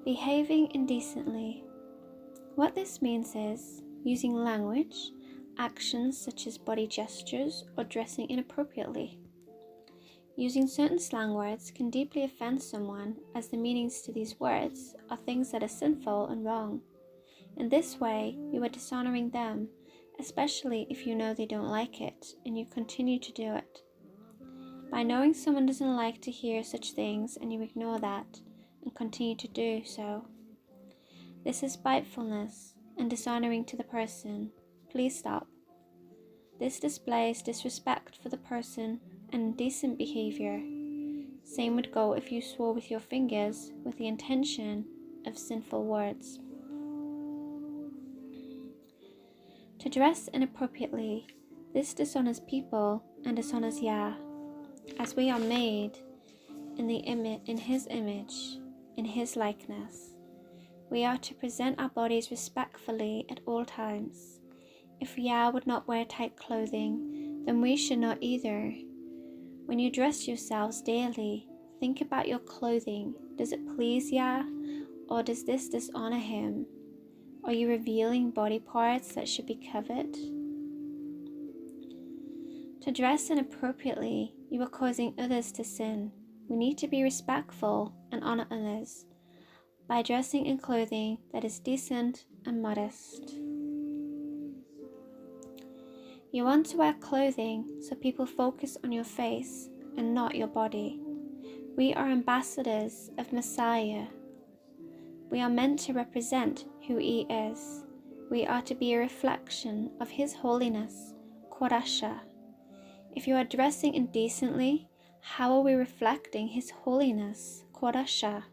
Behaving indecently. What this means is using language, actions such as body gestures, or dressing inappropriately. Using certain slang words can deeply offend someone, as the meanings to these words are things that are sinful and wrong. In this way, you are dishonoring them, especially if you know they don't like it and you continue to do it. By knowing someone doesn't like to hear such things and you ignore that and continue to do so, this is spitefulness and dishonoring to the person. Please stop. This displays disrespect for the person and indecent behavior. Same would go if you swore with your fingers with the intention of sinful words. To dress inappropriately, this dishonors people and dishonors Yah, as we are made in His image, in His likeness. We are to present our bodies respectfully at all times. If Yah would not wear tight clothing, then we should not either. When you dress yourselves daily, think about your clothing. Does it please Yah, or does this dishonor Him? Are you revealing body parts that should be covered? To dress inappropriately, you are causing others to sin. We need to be respectful and honor others by dressing in clothing that is decent and modest. You want to wear clothing so people focus on your face and not your body. We are ambassadors of Messiah. We are meant to represent who He is. We are to be a reflection of His holiness, Qurasha. If you are dressing indecently, how are we reflecting His holiness, Qurasha?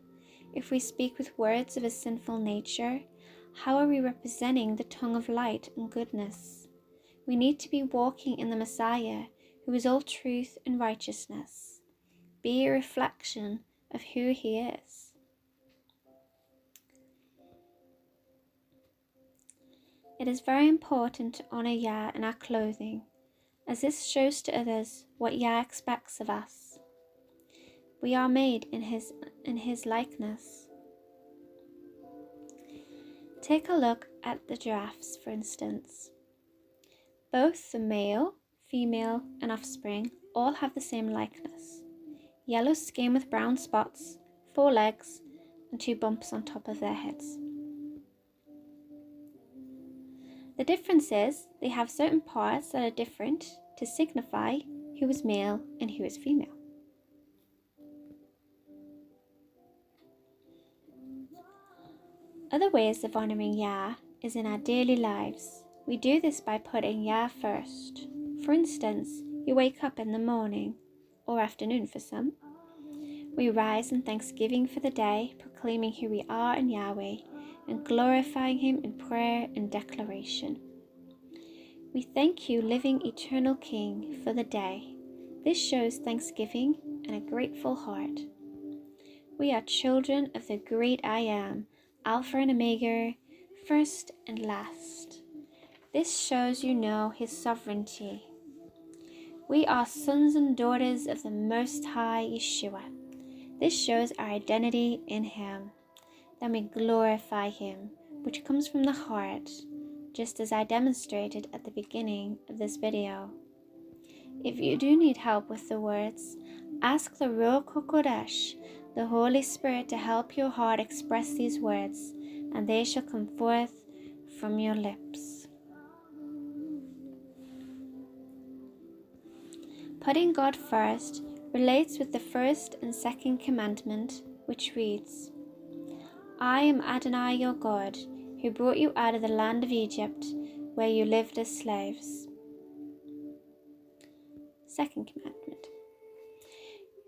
If we speak with words of a sinful nature, how are we representing the tongue of light and goodness? We need to be walking in the Messiah, who is all truth and righteousness. Be a reflection of who He is. It is very important to honor Yah in our clothing, as this shows to others what Yah expects of us. We are made in His likeness. Take a look at the giraffes, for instance. Both the male, female, and offspring all have the same likeness. Yellow skin with brown spots, 4 legs, and 2 bumps on top of their heads. The difference is they have certain parts that are different to signify who is male and who is female. Other ways of honoring Yah is in our daily lives. We do this by putting Yah first. For instance, you wake up in the morning, or afternoon for some. We rise in thanksgiving for the day, proclaiming who we are in Yahweh and glorifying Him in prayer and declaration. We thank you, living eternal King, for the day. This shows thanksgiving and a grateful heart. We are children of the great I Am, Alpha and Omega, first and last. This shows you know His sovereignty. We are sons and daughters of the Most High Yeshua. This shows our identity in Him. Then we glorify Him, which comes from the heart, just as I demonstrated at the beginning of this video. If you do need help with the words, ask the Ruach HaKodesh, the Holy Spirit, to help your heart express these words, and they shall come forth from your lips. Putting God first relates with the first and second commandment, which reads, I am Adonai your God, who brought you out of the land of Egypt, where you lived as slaves. Second commandment.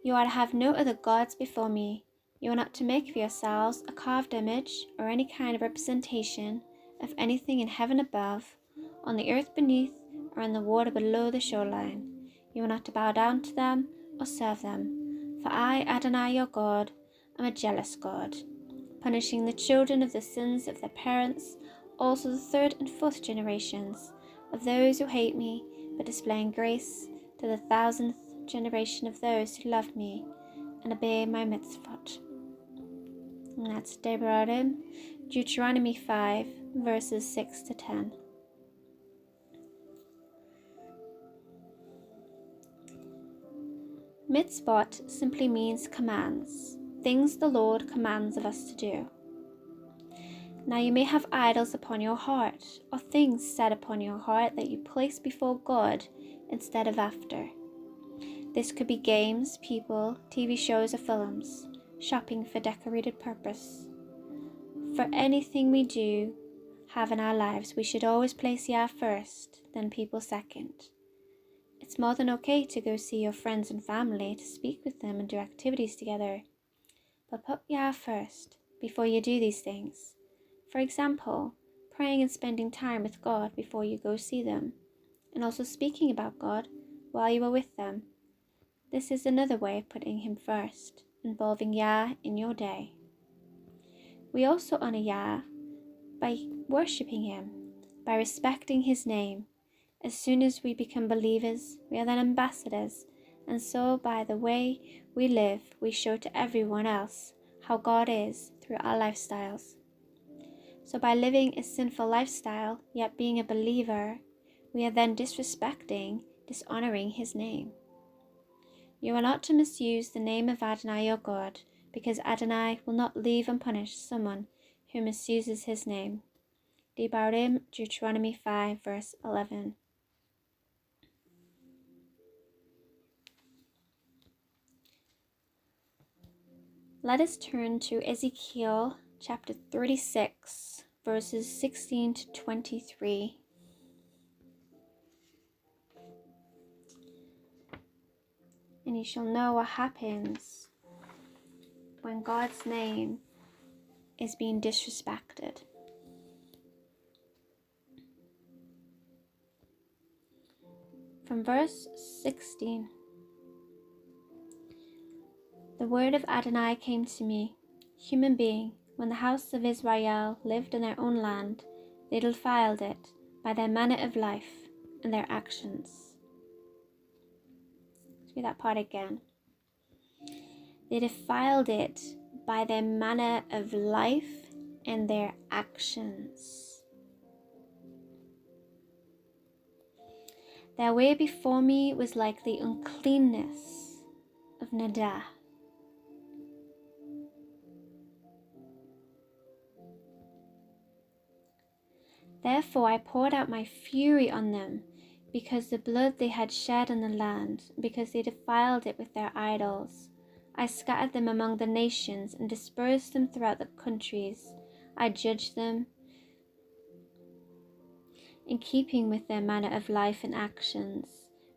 You are to have no other gods before me. You are not to make for yourselves a carved image or any kind of representation of anything in heaven above, on the earth beneath, or in the water below the shoreline. You are not to bow down to them or serve them. For I, Adonai your God, am a jealous God, punishing the children of the sins of their parents, also the 3rd and 4th generations of those who hate me, but displaying grace to the 1000th generation of those who love me and obey my mitzvot. And that's Deuteronomy 5, verses 6 to 10. Mitzvot simply means commands, things the Lord commands of us to do. Now you may have idols upon your heart, or things set upon your heart that you place before God instead of after. This could be games, people, TV shows or films, shopping for decorated purpose. For anything we do have in our lives, we should always place Yah first, then people second. It's more than okay to go see your friends and family, to speak with them and do activities together. But put Yah first before you do these things. For example, praying and spending time with God before you go see them, and also speaking about God while you are with them. This is another way of putting Him first, involving Yah in your day. We also honor Yah by worshipping Him, by respecting His name. As soon as we become believers, we are then ambassadors, and so by the way we live, we show to everyone else how God is through our lifestyles. So by living a sinful lifestyle, yet being a believer, we are then dishonoring His name. You are not to misuse the name of Adonai your God, because Adonai will not leave unpunished someone who misuses His name. Devarim, Deuteronomy 5, verse 11. Let us turn to Ezekiel chapter 36, verses 16 to 23. And you shall know what happens when God's name is being disrespected. From verse 16. The word of Adonai came to me, human being, when the house of Israel lived in their own land, they defiled it by their manner of life and their actions. Let's read that part again. They defiled it by their manner of life and their actions. Their way before me was like the uncleanness of Nadah. Therefore I poured out my fury on them, because the blood they had shed on the land, because they defiled it with their idols. I scattered them among the nations and dispersed them throughout the countries. I judged them in keeping with their manner of life and actions.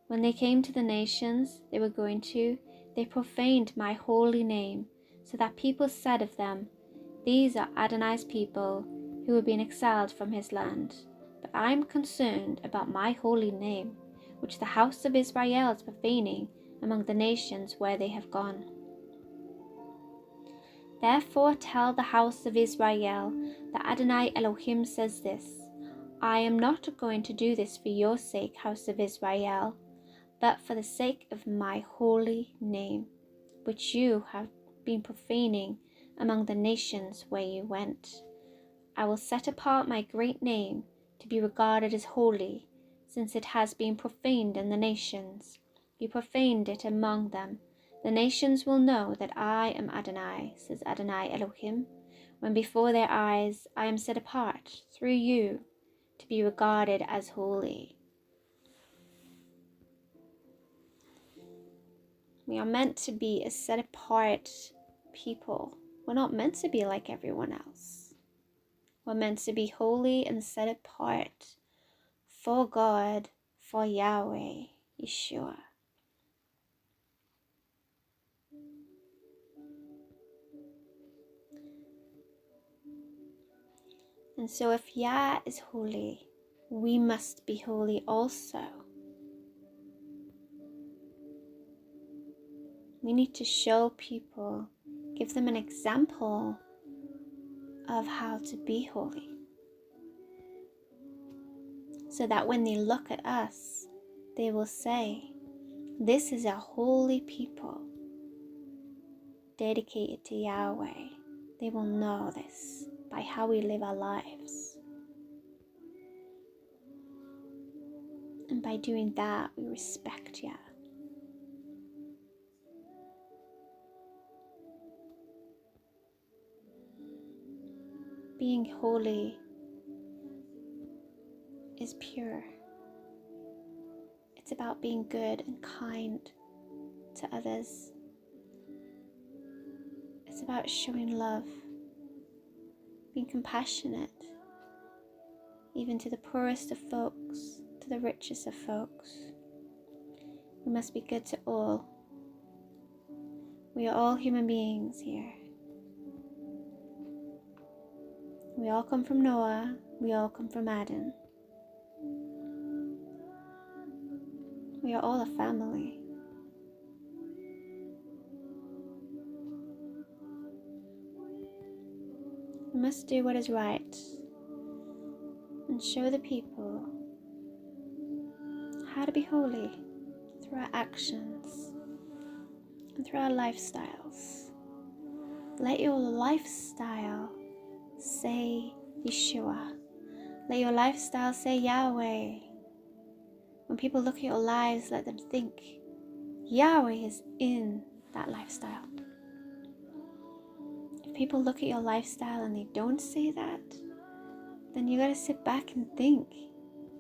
When they came to the nations they profaned my holy name, so that people said of them, "These are Adonai's people, who have been exiled from his land." But I am concerned about my holy name, which the house of Israel is profaning among the nations where they have gone. Therefore tell the house of Israel that Adonai Elohim says this: I am not going to do this for your sake, house of Israel, but for the sake of my holy name, which you have been profaning among the nations where you went. I will set apart my great name to be regarded as holy, since it has been profaned in the nations. You profaned it among them. The nations will know that I am Adonai, says Adonai Elohim, when before their eyes I am set apart through you to be regarded as holy. We are meant to be a set apart people. We're not meant to be like everyone else. We're meant to be holy and set apart for God, for Yahweh, Yeshua. And so if Yah is holy, we must be holy also. We need to show people, give them an example of how to be holy, so that when they look at us, they will say, "This is a holy people, dedicated to Yahweh." They will know this by how we live our lives. And by doing that, we respect Yah. Being holy is pure. It's about being good and kind to others. It's about showing love, being compassionate, even to the poorest of folks, to the richest of folks. We must be good to all. We are all human beings here. We all come from Noah. We all come from Adam. We are all a family. We must do what is right and show the people how to be holy through our actions and through our lifestyles. Let your lifestyle say Yeshua. Let your lifestyle say Yahweh. When people look at your lives, let them think Yahweh is in that lifestyle. If people look at your lifestyle and they don't say that, then you gotta sit back and think,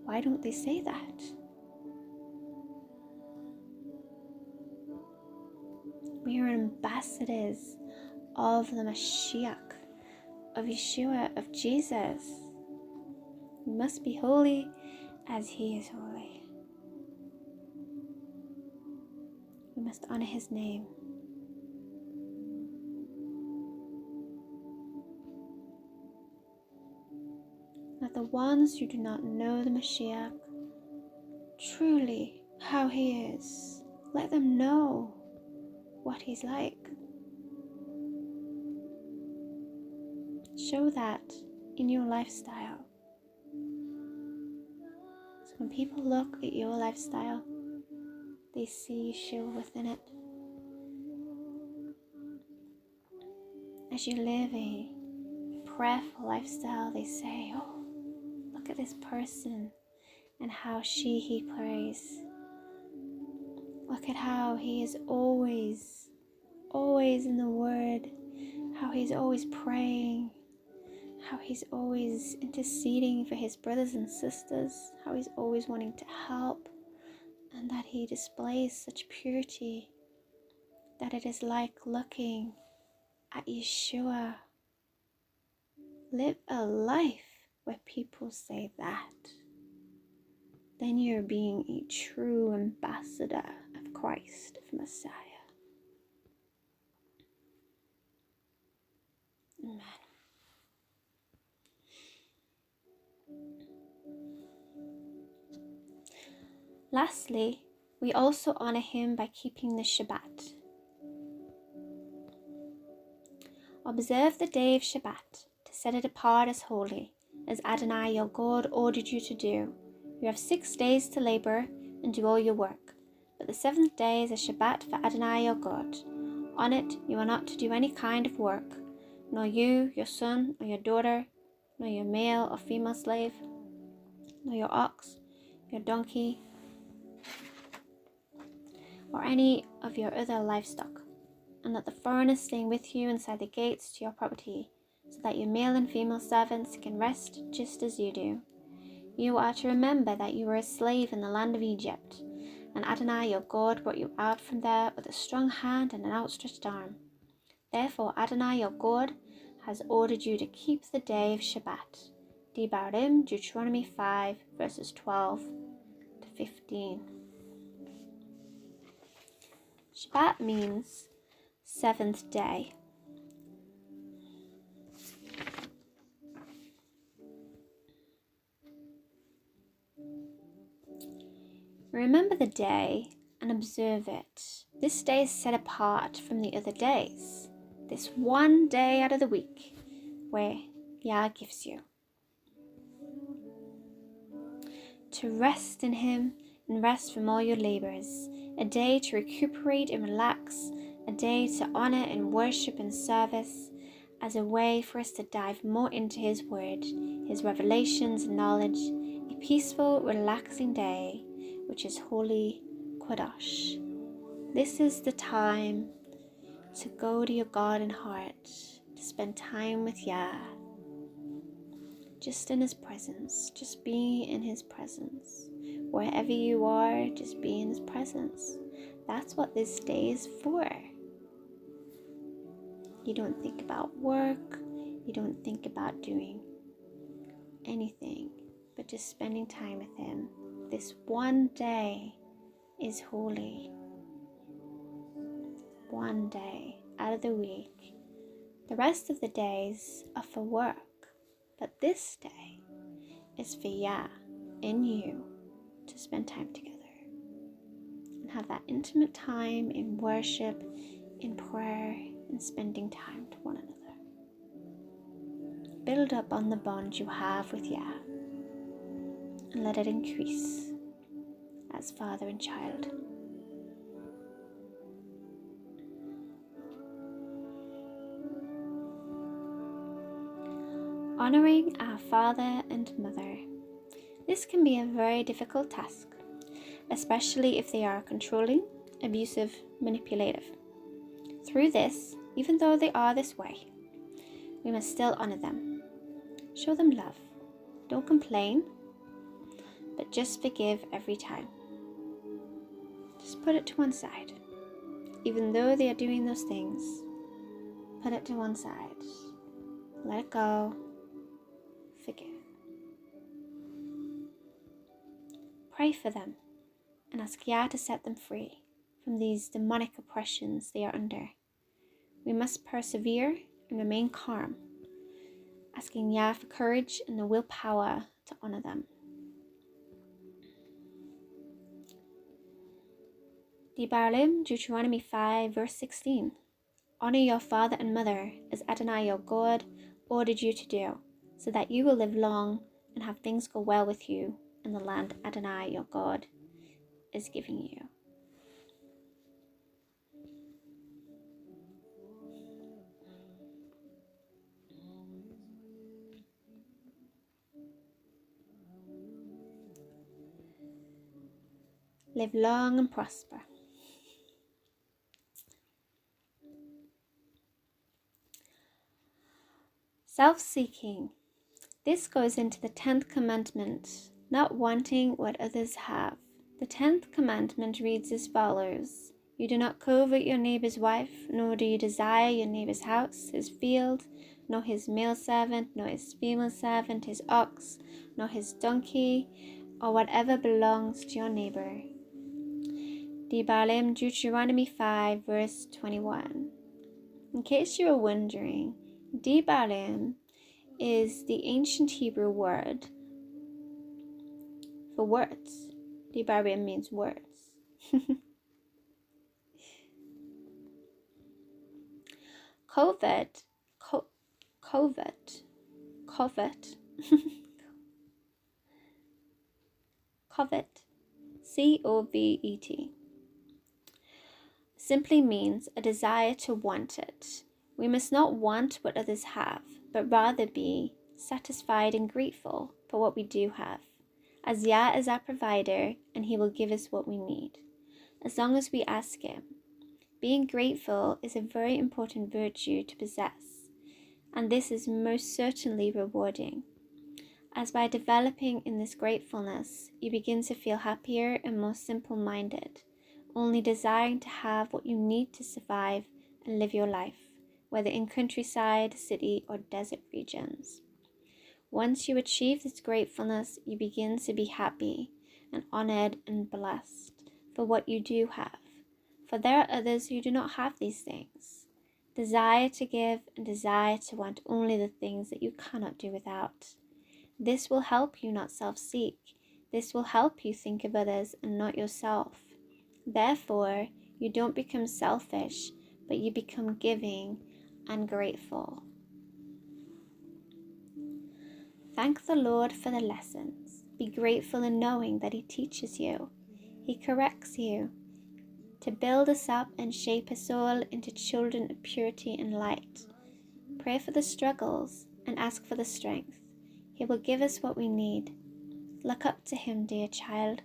why don't they say that? We are ambassadors of the Mashiach, of Yeshua, of Jesus. We must be holy as He is holy. We must honor His name. Let the ones who do not know the Mashiach truly how He is, let them know what He's like. Show that in your lifestyle. So when people look at your lifestyle, they see Yeshua within it. As you live a prayerful lifestyle, they say, oh, look at this person and how he prays. Look at how he is always in the Word, how he's always praying, how he's always interceding for his brothers and sisters, how he's always wanting to help, and that he displays such purity that it is like looking at Yeshua. Live a life where people say that. Then you're being a true ambassador of Christ, of Messiah. Amen. Lastly, we also honor him by keeping the Shabbat. Observe the day of Shabbat to set it apart as holy, as Adonai your God ordered you to do. You have 6 days to labor and do all your work, but the 7th day is a Shabbat for Adonai your God. On it you are not to do any kind of work, nor you, your son, or your daughter, nor your male or female slave, nor your ox, your donkey, or any of your other livestock, and let the foreigners staying with you inside the gates to your property, so that your male and female servants can rest just as you do. You are to remember that you were a slave in the land of Egypt, and Adonai your God brought you out from there with a strong hand and an outstretched arm. Therefore Adonai your God has ordered you to keep the day of Shabbat. Devarim, Deuteronomy 5, verses 12 to 15. Shabbat means 7th day. Remember the day and observe it. This day is set apart from the other days. This one day out of the week where Yah gives you to rest in him and rest from all your labors, a day to recuperate and relax, a day to honor and worship and service, as a way for us to dive more into His Word, His revelations and knowledge, a peaceful, relaxing day, which is Holy Kodesh. This is the time to go to your God in heart, to spend time with Yah, just in His presence, just be in His presence. Wherever you are, just be in His presence. That's what this day is for. You don't think about work, you don't think about doing anything, but just spending time with Him. This one day is holy. One day out of the week. The rest of the days are for work, but this day is for Yah in you to spend time together and have that intimate time in worship, in prayer, and spending time to one another. Build up on the bond you have with Yah and let it increase as father and child. Honoring our father and mother. This can be a very difficult task, especially if they are controlling, abusive, manipulative. Through this, even though they are this way, we must still honor them. Show them love. Don't complain, but just forgive every time. Just put it to one side. Even though they are doing those things, put it to one side. Let it go. Forgive. Pray for them and ask Yah to set them free from these demonic oppressions they are under. We must persevere and remain calm, asking Yah for courage and the willpower to honor them. Devarim, Deuteronomy 5, verse 16. Honor your father and mother as Adonai your God ordered you to do, so that you will live long and have things go well with you in the land Adonai your God is giving you. Live long and prosper. Self-seeking. This goes into the 10th commandment, not wanting what others have. The 10th commandment reads as follows: You do not covet your neighbor's wife, nor do you desire your neighbor's house, his field, nor his male servant, nor his female servant, his ox, nor his donkey, or whatever belongs to your neighbor. Devarim, Deuteronomy 5, verse 21. In case you are wondering, Devarim is the ancient Hebrew word for words. Devarim means words. Covet, covet, covet, covet, C-O-V-E-T, simply means a desire to want it. We must not want what others have, but rather be satisfied and grateful for what we do have, as Yah is our provider and He will give us what we need, as long as we ask Him. Being grateful is a very important virtue to possess, and this is most certainly rewarding, as by developing in this gratefulness, you begin to feel happier and more simple-minded, only desiring to have what you need to survive and live your life, whether in countryside, city, or desert regions. Once you achieve this gratefulness, you begin to be happy and honored and blessed for what you do have. For there are others who do not have these things. Desire to give and desire to want only the things that you cannot do without. This will help you not self-seek. This will help you think of others and not yourself. Therefore, you don't become selfish, but you become giving and grateful. Thank the Lord for the lessons. Be grateful in knowing that He teaches you. He corrects you to build us up and shape us all into children of purity and light. Pray for the struggles and ask for the strength. He will give us what we need. Look up to Him, dear child.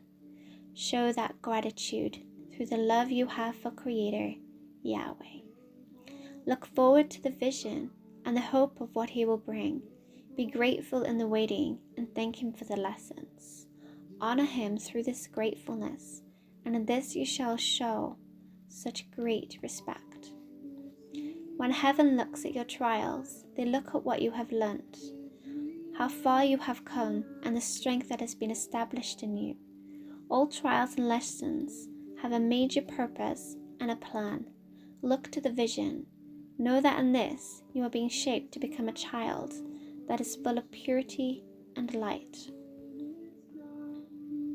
Show that gratitude through the love you have for Creator, Yahweh. Look forward to the vision and the hope of what He will bring. Be grateful in the waiting and thank Him for the lessons. Honor Him through this gratefulness, and in this you shall show such great respect. When heaven looks at your trials, they look at what you have learnt, how far you have come, and the strength that has been established in you. All trials and lessons have a major purpose and a plan. Look to the vision. Know that in this you are being shaped to become a child that is full of purity and light.